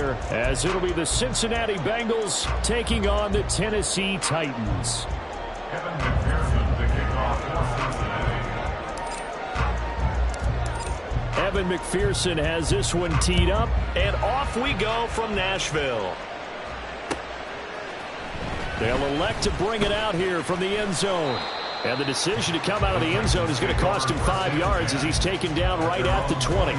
here, as it'll be the Cincinnati Bengals taking on the Tennessee Titans. Evan McPherson has this one teed up, and off we go from Nashville. They'll elect to bring it out here from the end zone. And the decision to come out of the end zone is going to cost him 5 yards as he's taken down right at the 20.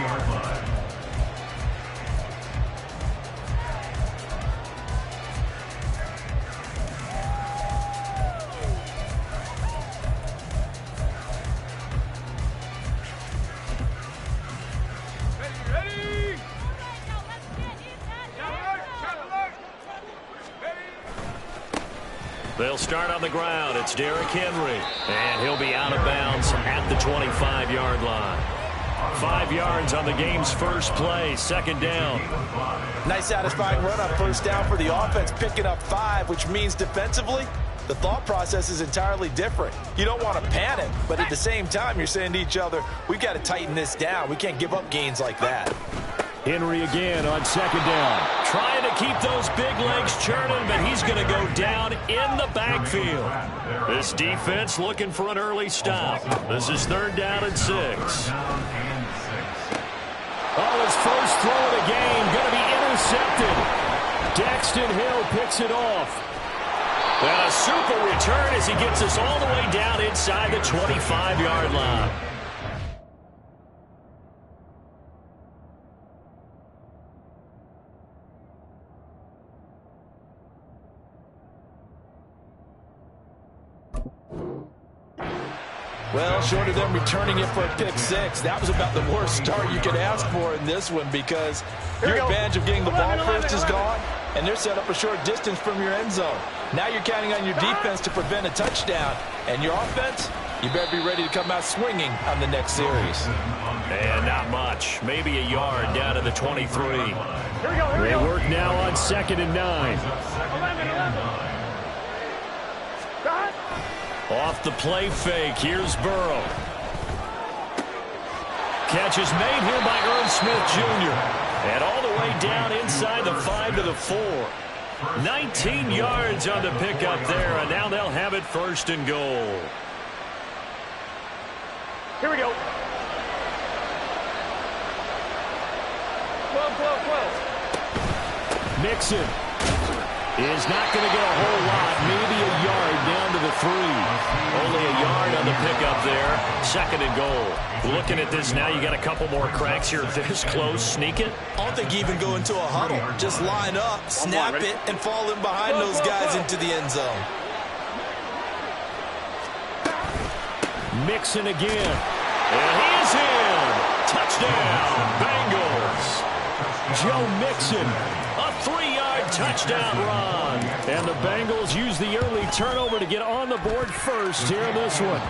They'll start on the ground. It's Derrick Henry. And he'll be out of bounds at the 25-yard line. 5 yards on the game's first play. Second down. Nice satisfying run on first down for the offense, picking up 5, which means defensively, the thought process is entirely different. You don't want to panic, but at the same time, you're saying to each other, we've got to tighten this down. We can't give up gains like that. Henry again on second down. Trying to keep those big legs churning, but he's going to go down in the backfield. This defense looking for an early stop. This is 3rd down and 6. Oh, his first throw of the game going to be intercepted. Daxton Hill picks it off. And a super return as he gets us all the way down inside the 25-yard line. Well, short of them returning it for a pick 6, that was about the worst start you could ask for in this one because your advantage of getting the ball first is gone, and they're set up a short distance from your end zone. Now you're counting on your defense to prevent a touchdown, and your offense, you better be ready to come out swinging on the next series. And not much. Maybe a yard down to the 23. They work now on 2nd and 9. Off the play fake, here's Burrow. Catch is made here by Irv Smith Jr. And all the way down inside the 5 to the 4. 19 yards on the pickup there, and now they'll have it 1st and goal. Here we go. 12. Mixon is not going to get a whole lot, maybe a yard down to the 3. Only a yard on the pickup there. 2nd and goal. Looking at this now, you got a couple more cracks here. This close, sneak it. I don't think you even go into a huddle. Just line up, snap it, and fall in behind those guys into the end zone. Mixon again. And he's in. Touchdown, Bengals. Joe Mixon. A 3-yard touchdown run. And the Bengals use the early turnover to get on the board first here in this one.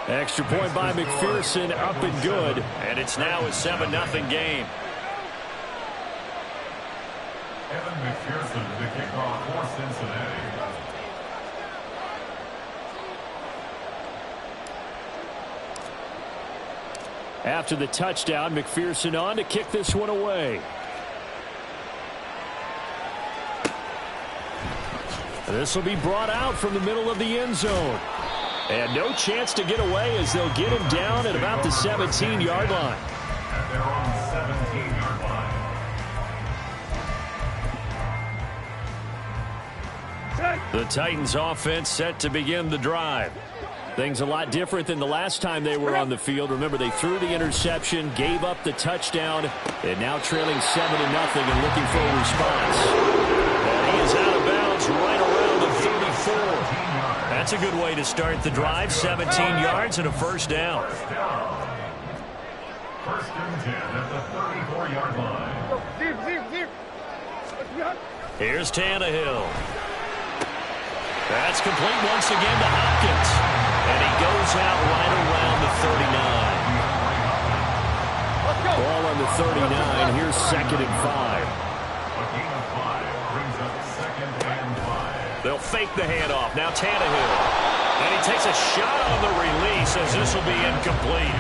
Extra point by McPherson, up and good. And it's now a 7-0 game. Evan McPherson to kick off for Cincinnati. After the touchdown, McPherson on to kick this one away. This will be brought out from the middle of the end zone. And no chance to get away as they'll get him down at about the 17-yard line. They're on the 17-yard line. The Titans offense set to begin the drive. Things a lot different than the last time they were on the field. Remember, they threw the interception, gave up the touchdown, and now trailing 7-0 and looking for a response. And he is out of bounds right around the 34. That's a good way to start the drive. 17 yards and a 1st down. 1st and 10 at the 34-yard line. Here's Tannehill. That's complete once again to Hopkins. And he goes out right around the 39. Ball on the 39. Here's 2nd and 5. A gain of 5 brings up 2nd and 5. They'll fake the handoff. Now Tannehill. And he takes a shot on the release as this will be incomplete.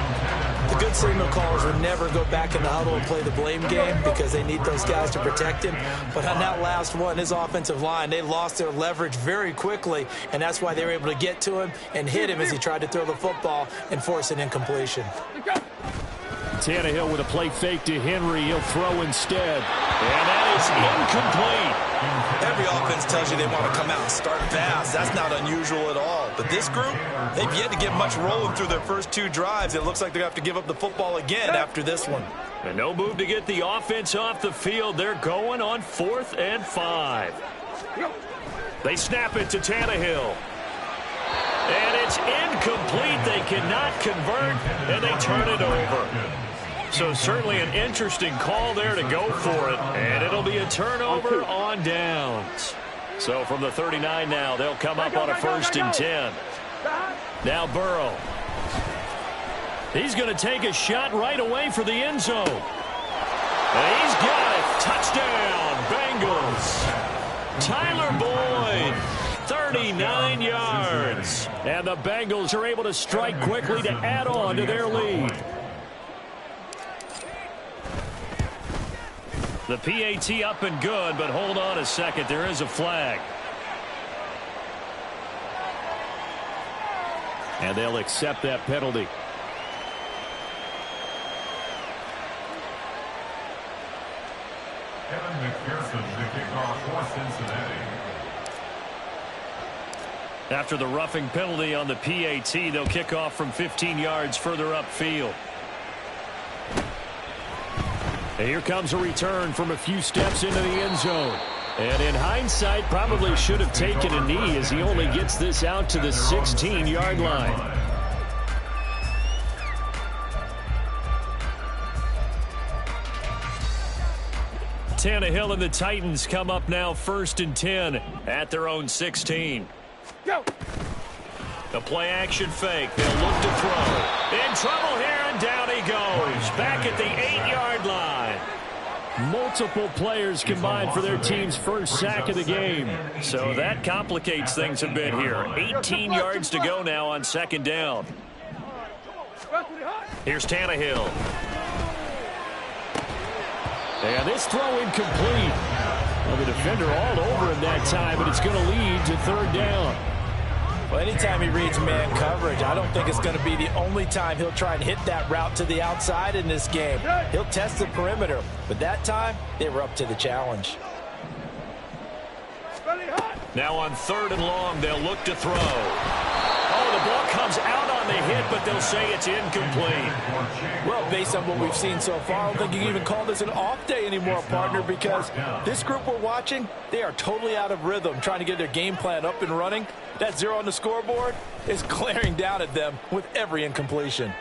The good signal callers would never go back in the huddle and play the blame game because they need those guys to protect him. But on that last one, his offensive line, they lost their leverage very quickly, and that's why they were able to get to him and hit him as he tried to throw the football and force an incompletion. Tannehill with a play fake to Henry. He'll throw instead. And that is incomplete. Every offense tells you they want to come out and start fast. That's not unusual at all. But this group, they've yet to get much rolling through their first 2 drives. It looks like they're going to have to give up the football again after this one. And no move to get the offense off the field. They're going on 4th and 5. They snap it to Tannehill. And it's incomplete. They cannot convert, and they turn it over. So certainly an interesting call there to go for it, and it'll be a turnover on downs. So from the 39 now, they'll come up on a 1st and 10. Now Burrow. He's going to take a shot right away for the end zone. And he's got it. Touchdown, Bengals. Tyler Boyd, 39 yards. And the Bengals are able to strike quickly to add on to their lead. The PAT up and good, but hold on a second. There is a flag. And they'll accept that penalty. Kevin McPherson, the kickoff for Cincinnati. After the roughing penalty on the PAT, they'll kick off from 15 yards further upfield. And here comes a return from a few steps into the end zone. And in hindsight, probably should have taken a knee as he only gets this out to the 16-yard line. Tannehill and the Titans come up now 1st and 10 at their own 16. Go. The play action fake. They'll look to throw. In trouble here, and down he goes. Back at the 8-yard line. Multiple players combined for their team's first sack of the game. So that complicates things a bit here. 18 yards to go now on 2nd down. Here's Tannehill. And this throw incomplete. Well, the defender all over him that time, but it's going to lead to 3rd down. Well, anytime he reads man coverage, I don't think it's going to be the only time he'll try and hit that route to the outside in this game. He'll test the perimeter, but that time, they were up to the challenge. Now on 3rd and long, they'll look to throw. Oh, the ball comes out on the hit, but they'll say it's incomplete. Well, based on what we've seen so far, I don't think you can even call this an off day anymore, partner, because this group we're watching, they are totally out of rhythm, trying to get their game plan up and running. That 0 on the scoreboard is glaring down at them with every incompletion.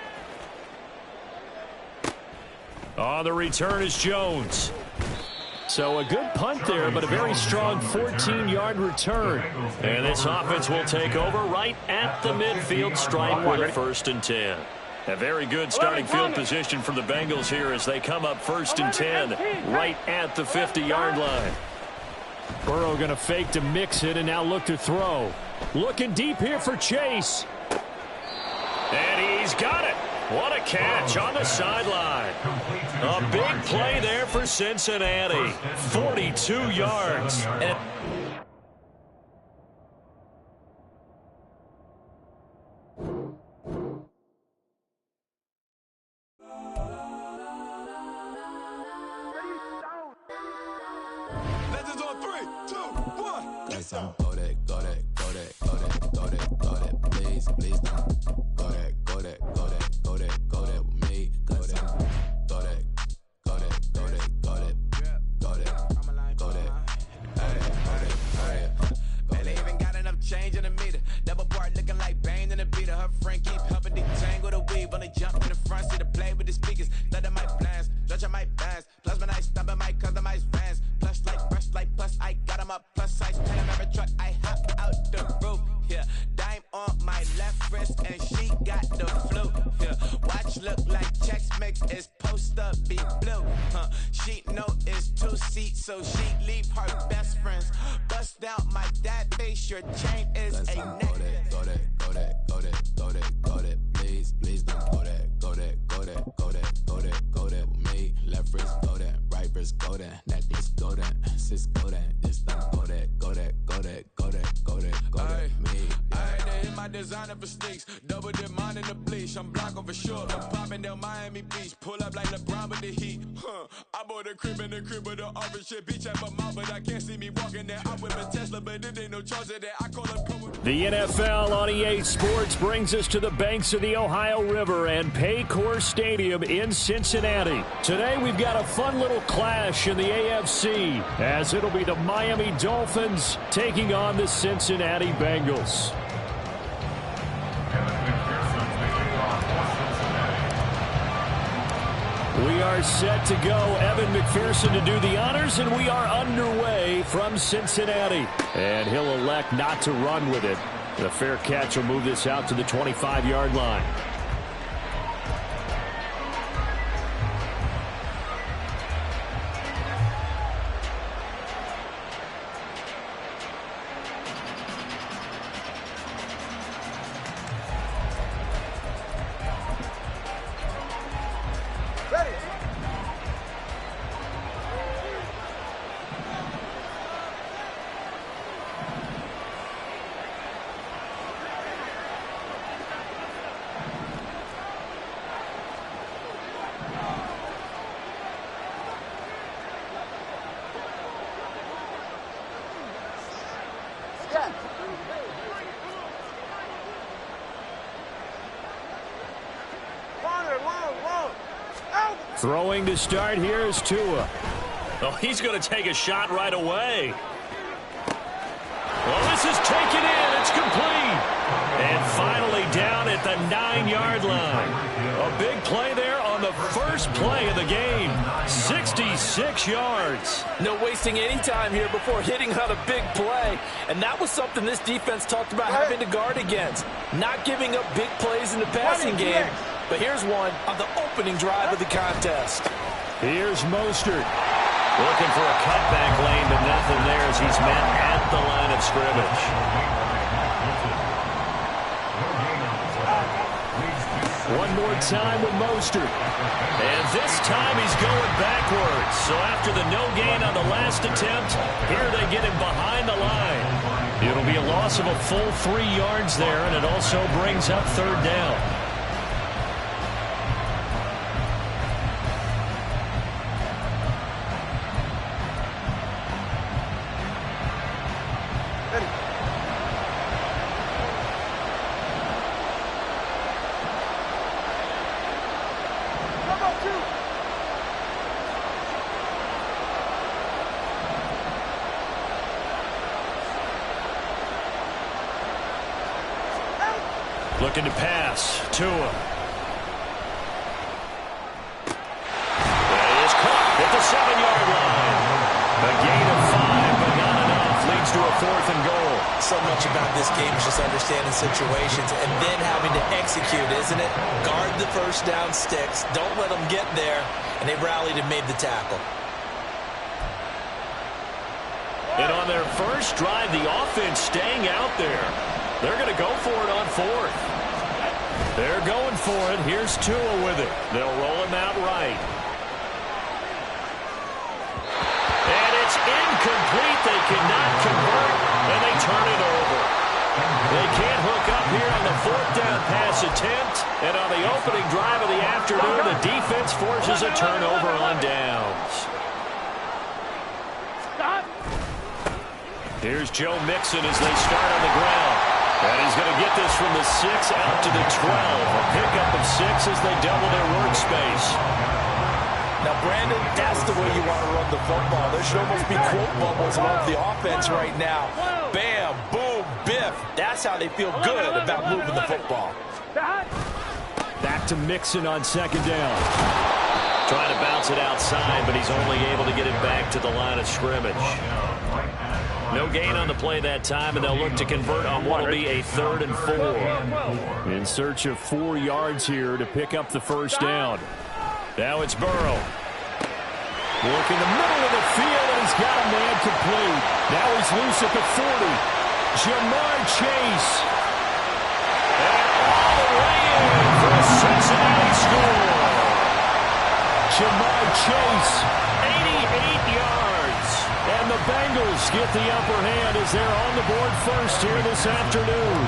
On the return is Jones. So a good punt there, but a very strong 14-yard return. And this offense will take over right at the midfield stripe with a 1st and 10. A very good starting field position for the Bengals here as they come up 1st and 10 right at the 50-yard line. Burrow going to fake to mix it and now look to throw. Looking deep here for Chase. And he's got it. What a catch on the sideline. A big play there for Cincinnati. 42 yards. And Legends on 3, 2, 1. Let's go. Go that, go that, go that, go that, go that, go that. Please, please don't. Go that, go that, go that, go that, go that with me. Go that, go that, go that, go that, go that, go that, go that. Man, they even got enough change in the meter. Double part looking like Bane in the beater. Her friend keep helping detangle the weave. When they jump in the front, see the play with the speakers. Let might blast, judge I might blast. Plus when I stop, I might customize fans. Plus like brush like plus, I got them up. Plus size, tell them every truck, I hop out the roof. Yeah, dime on my left wrist and she got the flu. Yeah, watch look like Chex Mix is post up be blue. She know it's 2 seats, so she leave her best friends. Bust out my dad face, your chain is a neck. Go that, go that, go that, go that, go that, please, please don't go that, go that, go that. go that, go that, go that with me. Left wrist, go that, right wrist, go that, necklace, go that, sis, go that, this thing, go that, go that, go that, go that, go that, go that, me. They hit my designer for sneaks, double dip mine in the bleach. I'm blocking for sure. I'm popping down Miami Beach, pull up like LeBron with the heat. I bought a crib in the crib with the office shit. Beach at my mouth, but I can't see me walking there. I'm with a Tesla, but it ain't no charge of that. I call it cover. The NFL on EA Sports brings us to the banks of the Ohio River and Paycor Stadium in Cincinnati. Today we've got a fun little clash in the AFC as it'll be the Miami Dolphins taking on the Cincinnati Bengals. We are set to go. Evan McPherson to do the honors, and we are underway from Cincinnati. And he'll elect not to run with it. The fair catch will move this out to the 25-yard line. Throwing to start here is Tua. Oh, he's going to take a shot right away. Well, this is taken in. It's complete. And finally down at the 9-yard line. A big play there on the first play of the game. 66 yards. No wasting any time here before hitting on a big play. And that was something this defense talked about having to guard against. Not giving up big plays in the passing game. But here's one on the opening drive of the contest. Here's Mostert. Looking for a cutback lane, but nothing there as he's met at the line of scrimmage. One more time with Mostert. And this time he's going backwards. So after the no gain on the last attempt, here they get him behind the line. It'll be a loss of a full 3 yards there, and it also brings up third down. Looking to pass. Tua. That is caught at the 7-yard line. A gain of 5, but not enough. Leads to a 4th and goal. So much about this game is just understanding situations and then having to execute, isn't it? Guard the first down sticks. Don't let them get there. And they rallied and made the tackle. And on their first drive, the offense staying out there. They're going to go for it on 4th. They're going for it. Here's Tua with it. They'll roll him out right. And it's incomplete. They cannot convert, and they turn it over. They can't hook up here on the 4th down pass attempt. And on the opening drive of the afternoon, the defense forces a turnover on downs. Here's Joe Mixon as they start on the ground. And he's going to get this from the 6 out to the 12. A pickup of 6 as they double their workspace. Now, Brandon, that's the way you want to run the football. There should almost be quote bubbles above the offense right now. Bam, boom, biff. That's how they feel good about moving the football. Back to Mixon on 2nd down. Trying to bounce it outside, but he's only able to get it back to the line of scrimmage. No gain on the play that time, and they'll look to convert on what will be a 3rd and 4. In search of 4 yards here to pick up the first down. Now it's Burrow. Work in the middle of the field, and he's got a man complete. Now he's loose at the 40. Jamar Chase. And all the way in for a Cincinnati score. Jamar Chase, 88 yards. And the Bengals get the upper hand as they're on the board first here this afternoon.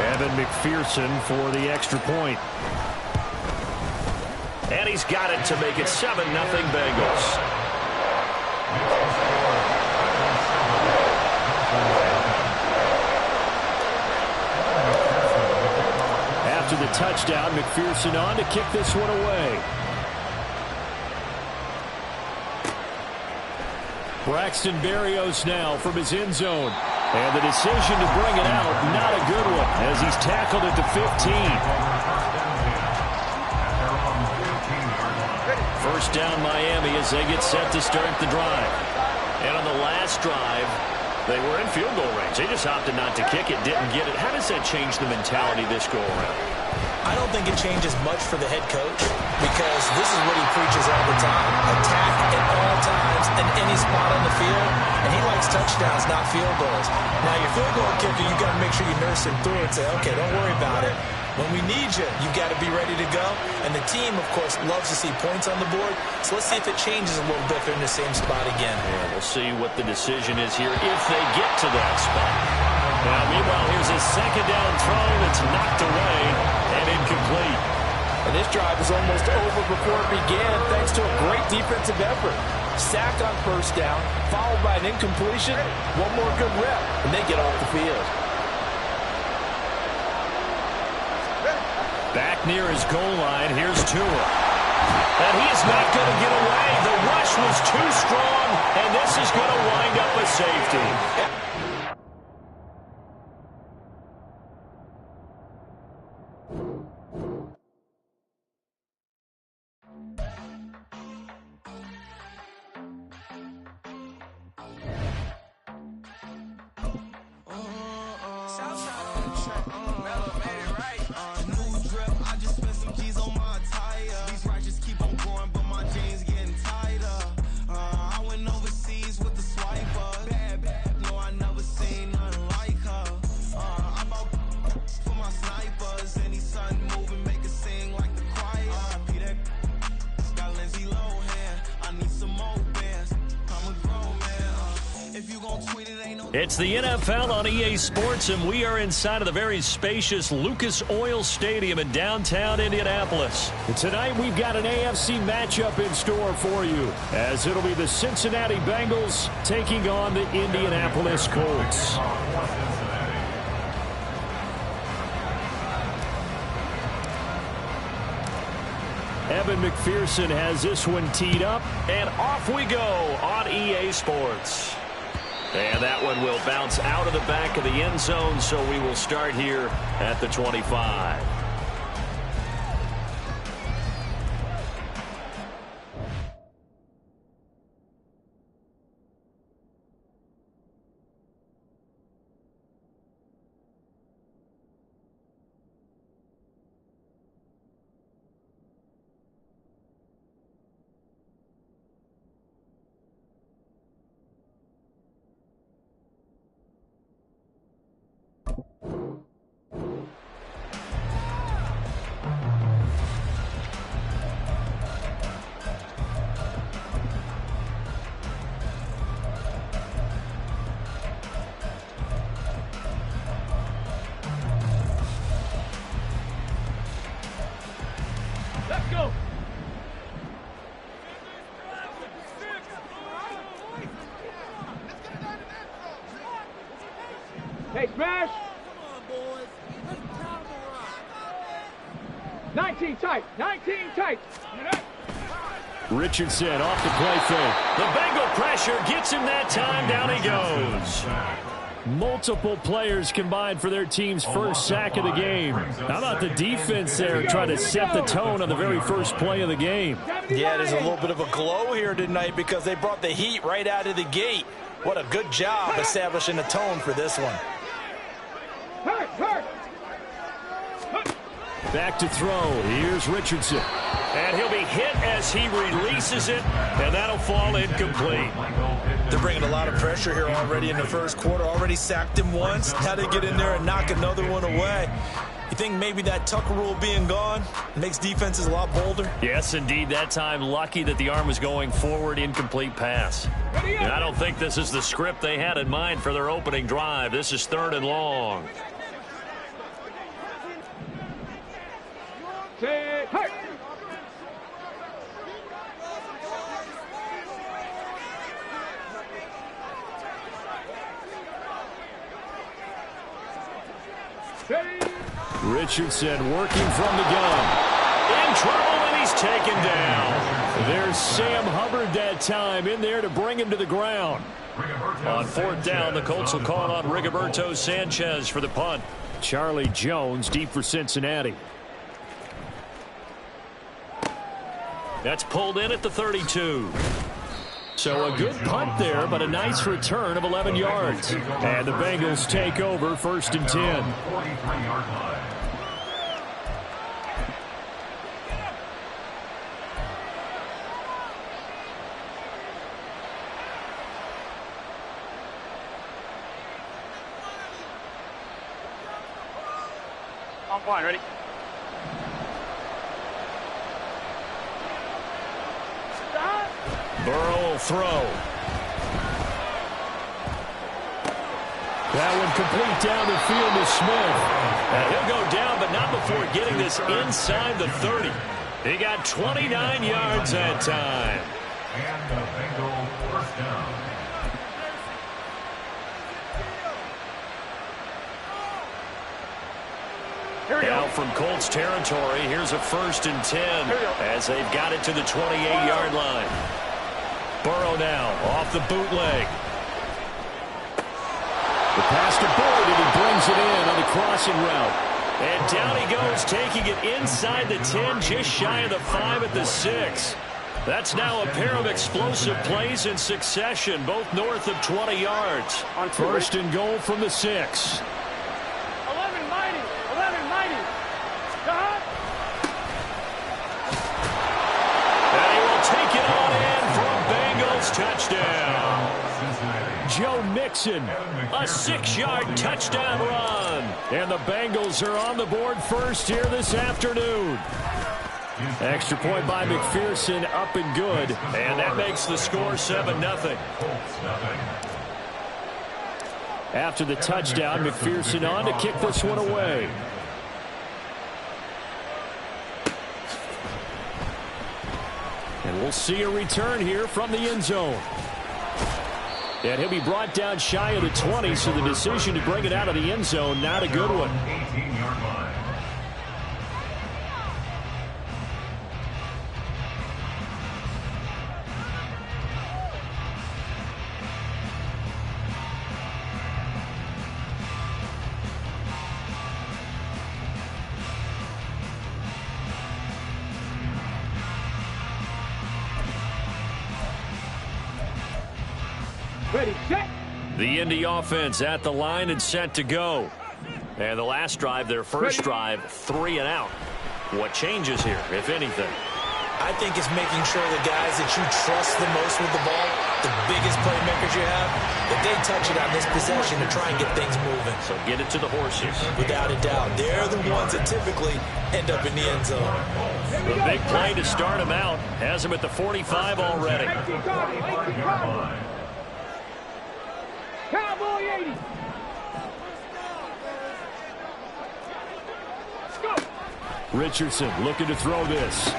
Evan McPherson for the extra point. And he's got it to make it 7-0 Bengals. After the touchdown, McPherson on to kick this one away. Braxton Berrios now from his end zone. And the decision to bring it out, not a good one, as he's tackled at the 15. First down Miami as they get set to start the drive. And on the last drive, they were in field goal range. They just opted not to kick it, didn't get it. How does that change the mentality this go around? I don't think it changes much for the head coach because this is what he preaches all the time. Attack at all times in any spot on the field, and he likes touchdowns, not field goals. Now, your field goal kicker, you got to make sure you nurse him through and say, okay, don't worry about it. When we need you, you got to be ready to go. And the team, of course, loves to see points on the board. So let's see if it changes a little bit if they're in the same spot again. Yeah, we'll see what the decision is here if they get to that spot. Now, meanwhile, here's a second down throw that's knocked away and incomplete. And this drive is almost over before it began thanks to a great defensive effort. Sack on first down, followed by an incompletion. One more good rep, and they get off the field. Back near his goal line, here's Tua. And he is not going to get away. The rush was too strong, and this is going to wind up a safety. It's the NFL on EA Sports, and we are inside of the very spacious Lucas Oil Stadium in downtown Indianapolis. And tonight we've got an AFC matchup in store for you, as it'll be the Cincinnati Bengals taking on the Indianapolis Colts. Evan McPherson has this one teed up, and off we go on EA Sports. And that one will bounce out of the back of the end zone, so we will start here at the 25. Hey, smash! Come on, boys. Let's count them around. 19 tight. 19 tight. Richardson off the play fake. The Bengal pressure gets him that time. Down he goes. Multiple players combined for their team's first sack of the game. How about the defense there trying to set the tone on the very first play of the game? Yeah, there's a little bit of a glow here tonight because they brought the heat right out of the gate. What a good job establishing a tone for this one. Back to throw. Here's Richardson. And he'll be hit as he releases it, and that'll fall incomplete. They're bringing a lot of pressure here already in the first quarter. Already sacked him once. Now they get in there and knock another one away. You think maybe that Tucker rule being gone makes defenses a lot bolder? Yes, indeed. That time, lucky that the arm was going forward, incomplete pass. And I don't think this is the script they had in mind for their opening drive. This is 3rd and long. Richardson working from the gun. In trouble, and he's taken down. There's Sam Hubbard that time in there to bring him to the ground. On 4th down, the Colts will call on Rigoberto Sanchez for the punt. Charlie Jones deep for Cincinnati. That's pulled in at the 32. So a good punt there, but a nice return of 11 yards. And the Bengals take over 1st and 10. 43-yard line. On point, ready? Burrow will throw. That one complete down the field to Smith. And he'll go down, but not before getting this inside the 30. He got 29 yards that time. And the Bengals 1st down. Now from Colts territory, here's a 1st and 10 as they've got it to the 28-yard line. Burrow now off the bootleg. The pass to Boyd, and he brings it in on the crossing route. And down he goes, taking it inside the 10, just shy of the 5 at the 6. That's now a pair of explosive plays in succession, both north of 20 yards. 1st and goal from the 6. 11 mighty. 11 mighty. Stop. And he will take it on in for a Bengals touchdown. Joe Mixon, a 6-yard touchdown run. And the Bengals are on the board first here this afternoon. Extra point by McPherson, up and good. And that makes the score 7-0. After the touchdown, McPherson on to kick this one away. And we'll see a return here from the end zone. And he'll be brought down shy of the 20, so the decision to bring it out of the end zone, not a good one. 18-yard line. Ready, set. The Indy offense at the line and set to go. And the last drive, their first drive, 3 and out. What changes here, if anything? I think it's making sure the guys that you trust the most with the ball, the biggest playmakers you have, that they touch it on this possession to try and get things moving. So get it to the horses. Without a doubt. They're the ones that typically end up in the end zone. The big play to start him out has him at the 45 already. Cowboy 80. Richardson looking to throw this.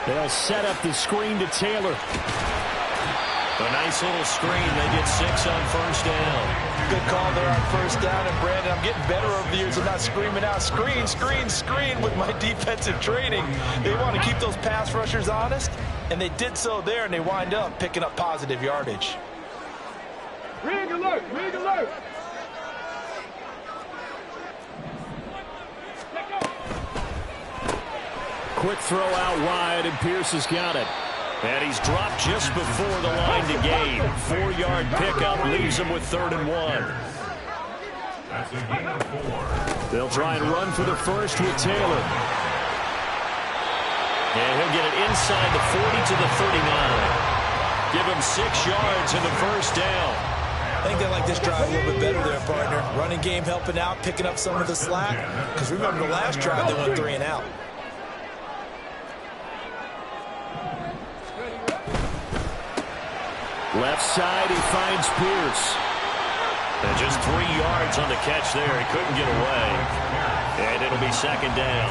They'll set up the screen to Taylor. A nice little screen. They get 6 on 1st down. Good call there on 1st down. And, Brandon, I'm getting better over the years of not screaming out, screen, screen, screen with my defensive training. They want to keep those pass rushers honest, and they did so there, and they wind up picking up positive yardage. Rig alert, rig alert. Quick throw out wide, and Pierce has got it. And he's dropped just before the line to gain. 4-yard pickup leaves him with 3rd and 1. That's a gain of 4. They'll try and run for the first with Taylor. And he'll get it inside the 40 to the 39. Give him 6 yards in the 1st down. I think they like this drive a little bit better there, partner. Running game helping out, picking up some of the slack. Because remember the last drive, they went 3 and out. Left side, he finds Pierce. And just 3 yards on the catch there. He couldn't get away. And it'll be second down.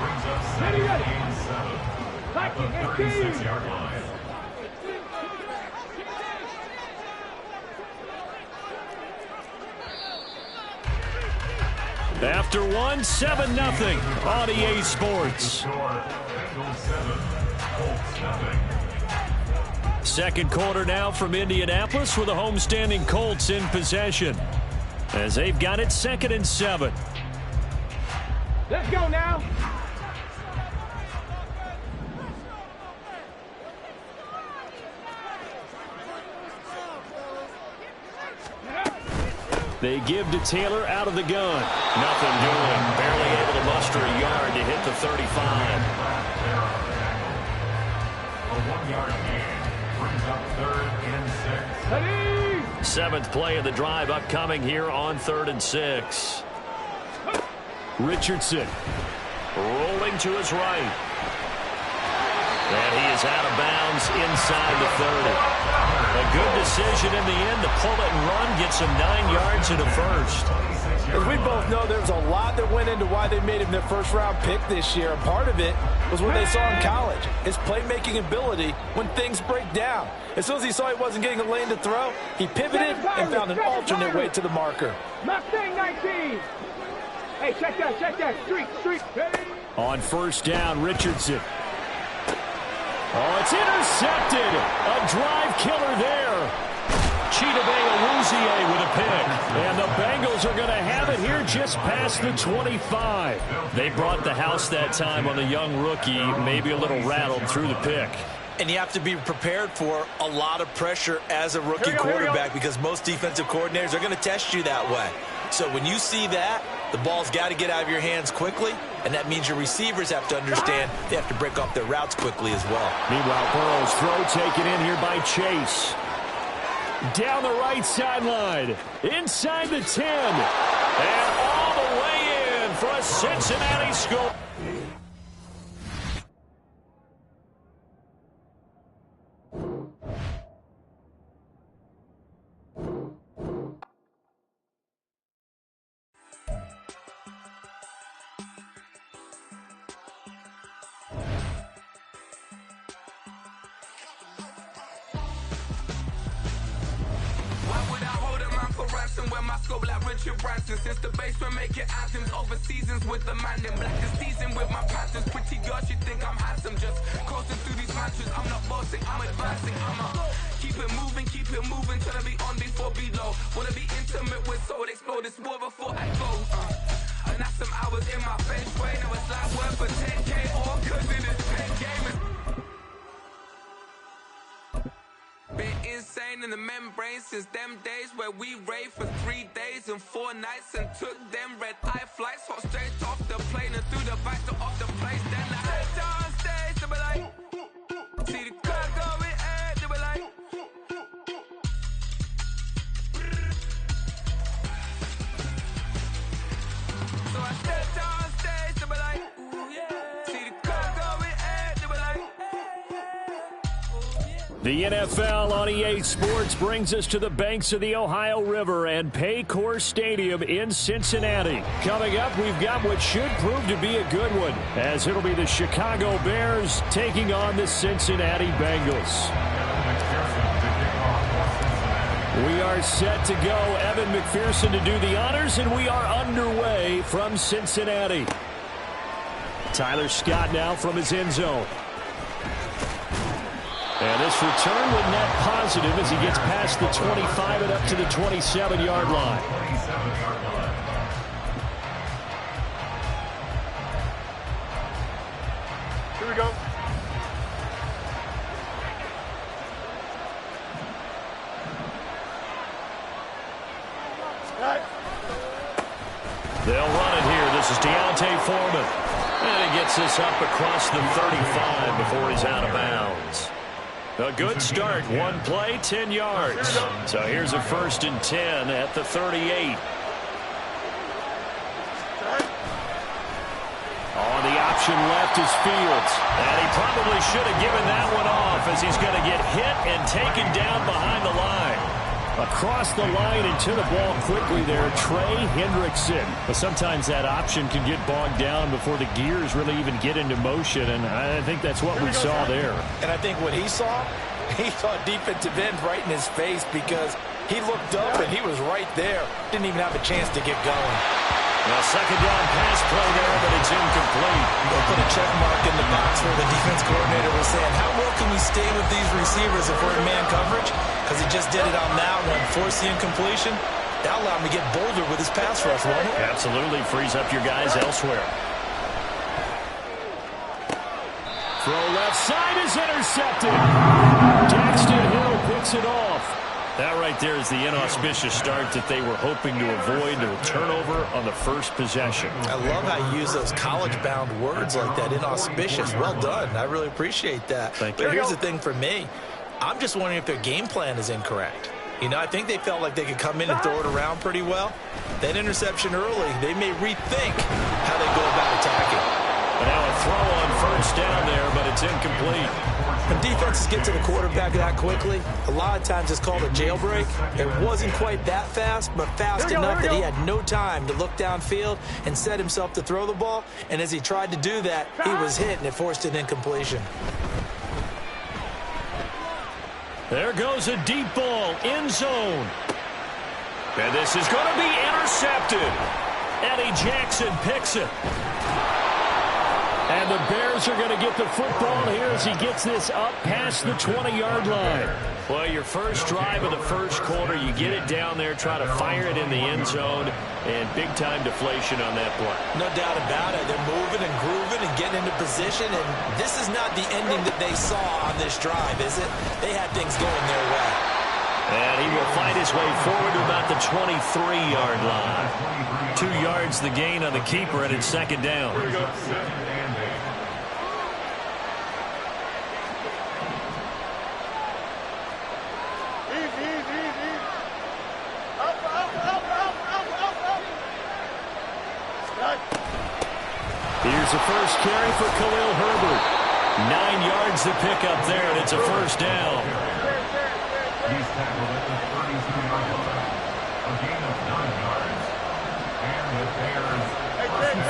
Brings up second and 7. The 36-yard line. After 1, 7-0 on EA Sports. Second quarter now from Indianapolis with the homestanding Colts in possession as they've got it 2nd and 7. Let's go now. They give to Taylor out of the gun. Nothing doing. Barely able to muster a yard to hit the 35. A 1-yard gain brings up 3rd and 6. 7th play of the drive upcoming here on 3rd and 6. Richardson Rolling to his right. And he is out of bounds inside the 30. A good decision in the end to pull it and run, get some 9 yards and a first. As we both know, there's a lot that went into why they made him their first-round pick this year. And part of it was what they saw in college, his playmaking ability when things break down. As soon as he saw he wasn't getting a lane to throw, he pivoted and found an alternate way to the marker. Mustang 19. Hey, check that. Street. on first down. Richardson. Oh, it's intercepted. A drive killer there. Chidobe Awuzie with a pick. And the Bengals are going to have it here just past the 25. They brought the house that time on the young rookie, maybe a little rattled through the pick. And you have to be prepared for a lot of pressure as a rookie quarterback because most defensive coordinators are going to test you that way. So when you see that, the ball's got to get out of your hands quickly, and that means your receivers have to understand they have to break off their routes quickly as well. Meanwhile, Burrow's throw taken in here by Chase. Down the right sideline, inside the 10, and all the way in for a Cincinnati score. Since the basement making anthems over seasons with the man in black this season with my patterns. Pretty girls, you think I'm handsome, just coasting through these matches. I'm not bossing, I'm advancing. Keep it moving, trying to be on before below. Wanna be intimate with soul, explode this war before I go. And that's some hours in my feng shui. Now it's like work for 10K, all cause in this pen game. Been insane in the membrane since them days where we raved for 3 days and 4 nights and took them red-eye flights, hot straight off the plane and through the back door of the place. Then I head on stage, they be like, see the crowd going air, they be like, so I stepped on stage, they be like, ooh yeah, see the crowd going air, they be like. The NFL on EA Sports brings us to the banks of the Ohio River and Paycor Stadium in Cincinnati. Coming up, we've got what should prove to be a good one, as it'll be the Chicago Bears taking on the Cincinnati Bengals. We are set to go. Evan McPherson to do the honors, and we are underway from Cincinnati. Tyler Scott now from his end zone. And this return will net positive as he gets past the 25 and up to the 27-yard line. Here we go. They'll run it here. This is Deontay Foreman. And he gets this up across the 35 before he's out of bounds. A good start. One play, 10 yards. So here's a 1st and 10 at the 38. On the option left is Fields. And he probably should have given that one off as he's going to get hit and taken down behind the line. Across the line and to the ball quickly there, Trey Hendrickson. But sometimes that option can get bogged down before the gears really even get into motion, and I think that's what we saw there. And I think what he saw defensive end right in his face because he looked up and he was right there. Didn't even have a chance to get going. Well, 2nd down pass play there, but it's incomplete. They'll put a check mark in the box where the defense coordinator was saying, how well can we stay with these receivers if we're in man coverage? Because he just did it on that one, forced the incompletion. That allowed him to get bolder with his pass rush, won't it? Absolutely, frees up your guys elsewhere. Throw left side is intercepted. Jackson Hill picks it off. That right there is the inauspicious start that they were hoping to avoid, a turnover on the first possession. I love how you use those college-bound words like that, inauspicious. Well done. I really appreciate that. Thank you. But here's the thing for me. I'm just wondering if their game plan is incorrect. You know, I think they felt like they could come in and throw it around pretty well. That interception early, they may rethink how they go about attacking. But now a throw on 1st down there, but it's incomplete. When defenses get to the quarterback that quickly, a lot of times it's called a jailbreak. It wasn't quite that fast, but fast enough that he had no time to look downfield and set himself to throw the ball. And as he tried to do that, he was hit, and it forced an incompletion. There goes a deep ball, end zone. And this is going to be intercepted. Eddie Jackson picks it. And the Bears are going to get the football here as he gets this up past the 20-yard line. Well, your first drive of the first quarter, you get it down there, try to fire it in the end zone, and big-time deflation on that play. No doubt about it. They're moving and grooving and getting into position, and this is not the ending that they saw on this drive, is it? They had things going their way. And he will fight his way forward to about the 23-yard line. 2 yards the gain on the keeper, and it's 2nd down. Here's the first carry for Khalil Herbert. 9 yards to pick up there, and it's a 1st down. He's tackled at the 32-yard line. A gain of 9 yards. And the Bears.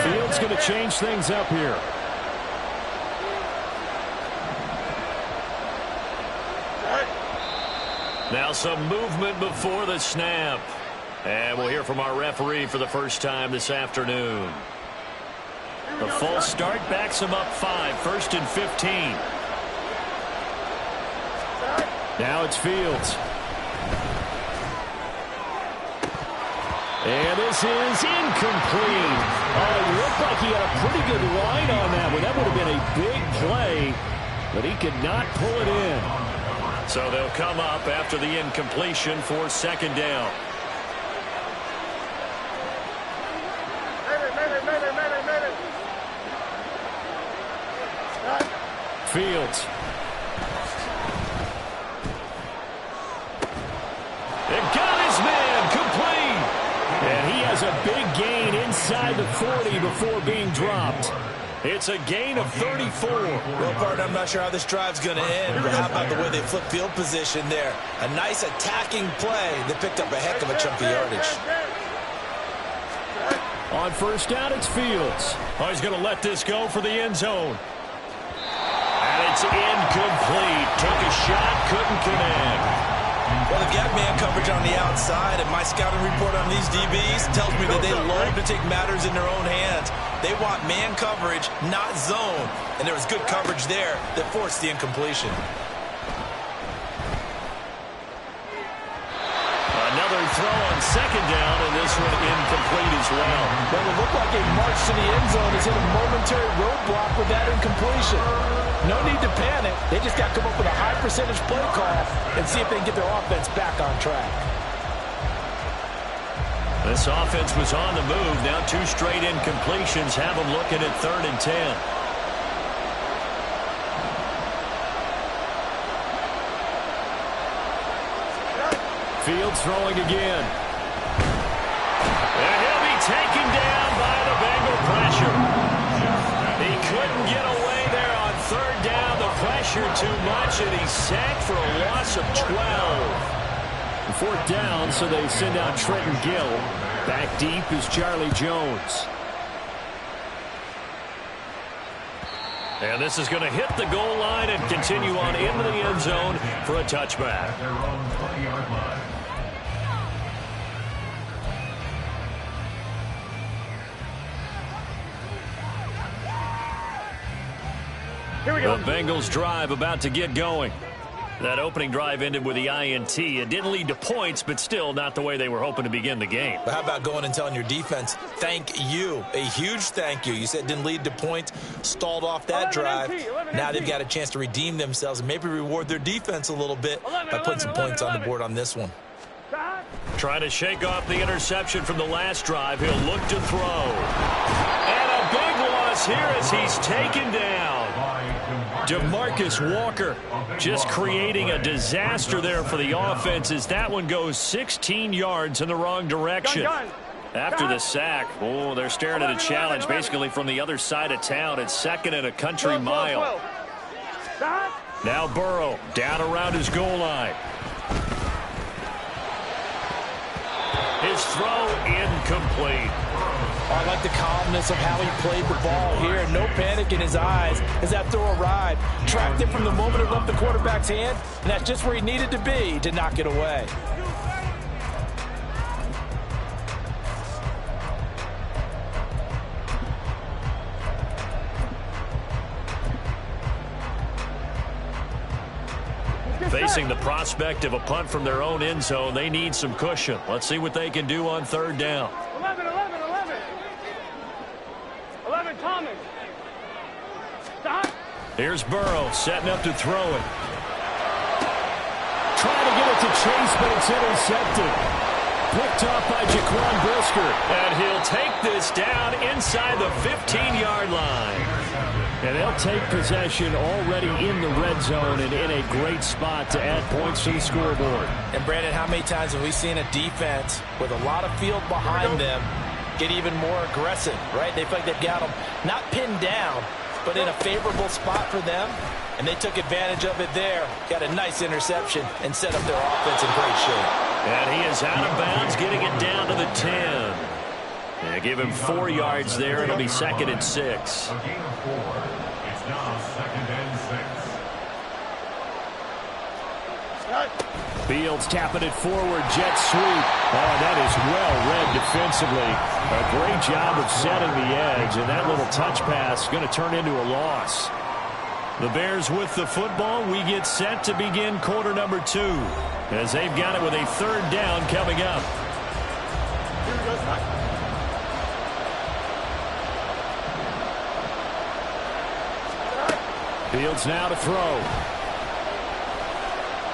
Fields going to change things up here. Now some movement before the snap. And we'll hear from our referee for the first time this afternoon. The false start backs him up 5, 1st and 15. Now it's Fields. And this is incomplete. Oh, it looked like he had a pretty good line on that one. That would have been a big play, but he could not pull it in. So they'll come up after the incompletion for 2nd down. Fields. It got his man complete. And he has a big gain inside the 40 before being dropped. It's a gain of 34. Well, partner, I'm not sure how this drive's going to end, but how about the way they flip field position there? A nice attacking play that picked up a heck of a chunk of yardage. On 1st down, it's Fields. Oh, he's going to let this go for the end zone. And it's incomplete. Took a shot, couldn't connect. Well, they've got man coverage on the outside, and my scouting report on these DBs tells me that they love to take matters in their own hands. They want man coverage, not zone. And there was good coverage there that forced the incompletion. Another throw on 2nd down, and this one incomplete as well. Well, it looked like a march to the end zone is in a momentary roadblock with that incompletion. No need to panic. They just got to come up with a high percentage play call and see if they can get their offense back on track. This offense was on the move. Now 2 straight incompletions have them looking at 3rd and 10. Fields throwing again. And he'll be taken down by the Bengal pressure. He couldn't get away there on third down. The pressure too much, and he's sacked for a loss of 12. Fourth down, so they send out Trenton Gill. Back deep is Charlie Jones. And this is going to hit the goal line and continue on into the end zone for a touchback. Here we go. The Bengals drive about to get going. That opening drive ended with the INT. It didn't lead to points, but still not the way they were hoping to begin the game. But how about going and telling your defense, thank you, a huge thank you. You said it didn't lead to points, stalled off that drive. Now they've got a chance to redeem themselves and maybe reward their defense a little bit by putting some points on the board on this one. Trying to shake off the interception from the last drive. He'll look to throw. And a big loss here as he's taken down. DeMarcus Walker just creating a disaster there for the offense as that one goes 16 yards in the wrong direction. After the sack, oh, they're staring at a challenge basically from the other side of town. It's second and a country mile. Now Burrow down around his goal line. His throw incomplete. I like the calmness of how he played the ball here. No panic in his eyes as that throw arrived. Tracked it from the moment it left the quarterback's hand, and that's just where he needed to be to knock it away. Facing the prospect of a punt from their own end zone, they need some cushion. Let's see what they can do on third down. 11, Thomas. Stop. Here's Burrow setting up to throw it. Trying to get it to Chase, but it's intercepted. Picked off by Jaquan Brisker. And he'll take this down inside the 15-yard line. And they'll take possession already in the red zone and in a great spot to add points to the scoreboard. And, Brandon, how many times have we seen a defense with a lot of field behind them get even more aggressive, right? They feel like they've got them not pinned down, but in a favorable spot for them, and they took advantage of it there. Got a nice interception and set up their offense in great shape. And he is out of bounds, getting it down to the 10. Yeah, give him 4 yards there. It'll be 2nd and 6. A gain of 4. It's now 2nd and 6. Fields tapping it forward, jet sweep. Oh, that is well read defensively. A great job of setting the edge, and that little touch pass is going to turn into a loss. The Bears with the football. We get set to begin quarter number 2 as they've got it with a third down coming up. Fields now to throw.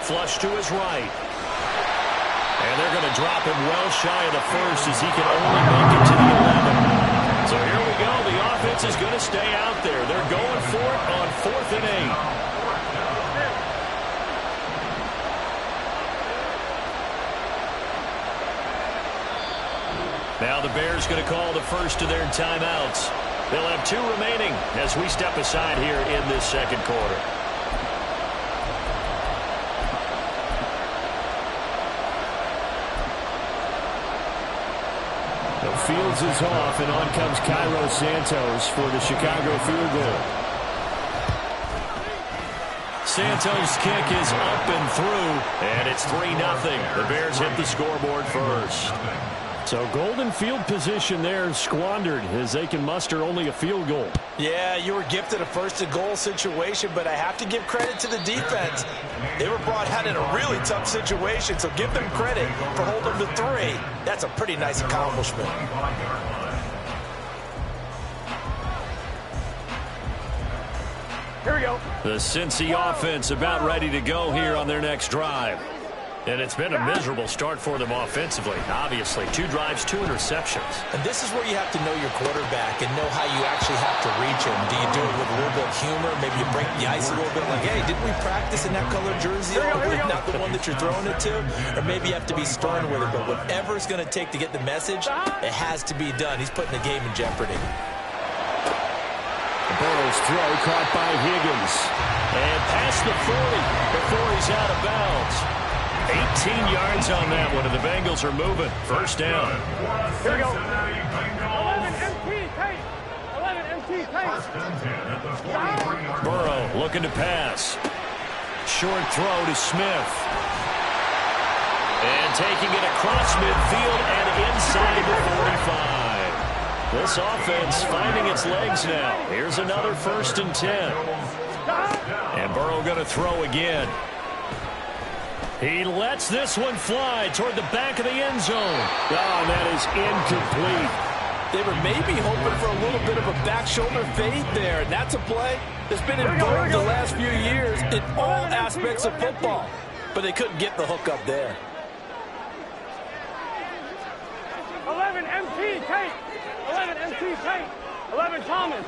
Flush to his right. And they're going to drop him well shy of the first as he can only make it to the 11. So here we go. The offense is going to stay out there. They're going for it on 4th and 8. Now the Bears going to call the first of their timeouts. They'll have 2 remaining as we step aside here in this second quarter. Fields is off, and on comes Cairo Santos for the Chicago field goal. Santos' kick is up and through, and it's 3-0. The Bears hit the scoreboard first. So golden field position there squandered as they can muster only a field goal. Yeah, you were gifted a first-and-goal situation, but I have to give credit to the defense. They were brought out in a really tough situation, so give them credit for holding them to 3. That's a pretty nice accomplishment. Here we go. The Cincy offense about ready to go here on their next drive. And it's been a miserable start for them offensively, obviously. 2 drives, 2 interceptions. And this is where you have to know your quarterback and know how you actually have to reach him. Do you do it with a little bit of humor? Maybe you break the ice a little bit like, hey, didn't we practice in that color jersey? Not the one that you're throwing it to? Or maybe you have to be stern with it. But whatever it's going to take to get the message, it has to be done. He's putting the game in jeopardy. Burrow's throw caught by Higgins. And past the 40 before he's out of bounds. 18 yards on that one, and the Bengals are moving. First down. Here we go. 11 MT tape. 11 MT tape. Burrow looking to pass. Short throw to Smith. And taking it across midfield and inside the 45. This offense finding its legs now. Here's another 1st and 10. And Burrow going to throw again. He lets this one fly toward the back of the end zone. Oh, that is incomplete. They were maybe hoping for a little bit of a back shoulder fade there, and that's a play that's been invoked the last few years in all aspects of football. But they couldn't get the hook up there. 11 MT tape. 11 MT tape. 11 Thomas.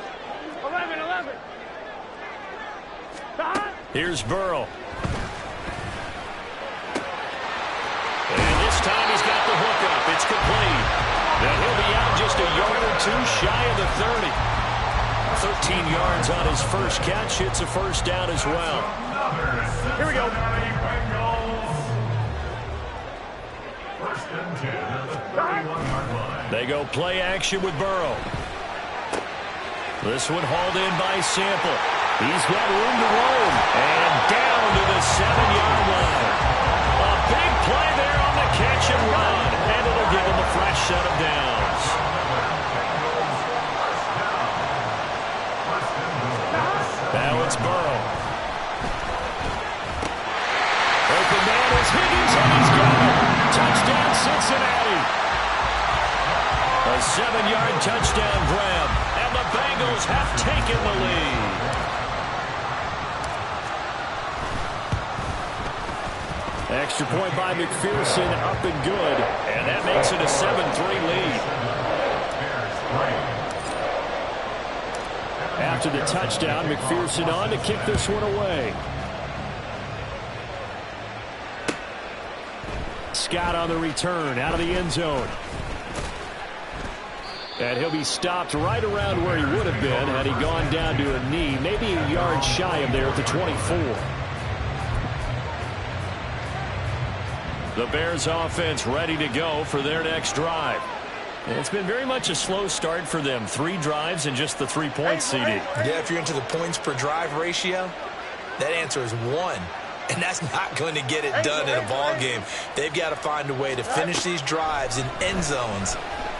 11. Here's Burrow. And this time he's got the hook up. It's complete. And he'll be out just a yard or 2 shy of the 30. 13 yards on his first catch. It's a first down as well. Here we go. They go play action with Burrow. This one hauled in by Sample. He's got room to roam. And down to the 7-yard line. A big play there on the catch and run. And it'll give him a fresh set of downs. Now it's Burrow. Open man is Higgins, and he's got it. Touchdown, Cincinnati. A 7-yard touchdown grab, and the Bengals have taken the lead. Extra point by McPherson, up and good, and that makes it a 7-3 lead. After the touchdown, McPherson on to kick this one away. Scott on the return, out of the end zone. And he'll be stopped right around where he would have been had he gone down to a knee, maybe a yard shy of there at the 24. The Bears offense ready to go for their next drive. It's been very much a slow start for them. 3 drives and just the 3 points CD. Yeah, if you're into the points per drive ratio, that answer is 1. And that's not going to get it done in a ball game. They've got to find a way to finish these drives in end zones,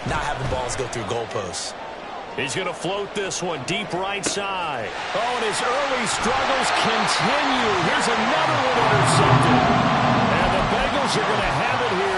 not having balls go through goalposts. He's going to float this one deep right side. Oh, and his early struggles continue. Here's another one intercepted. And the Bengals are going to have it here.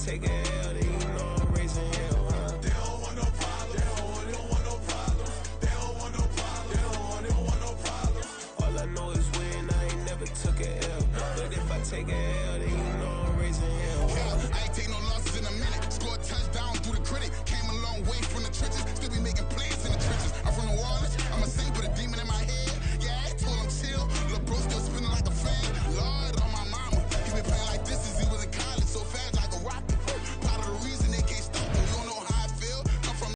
Take it.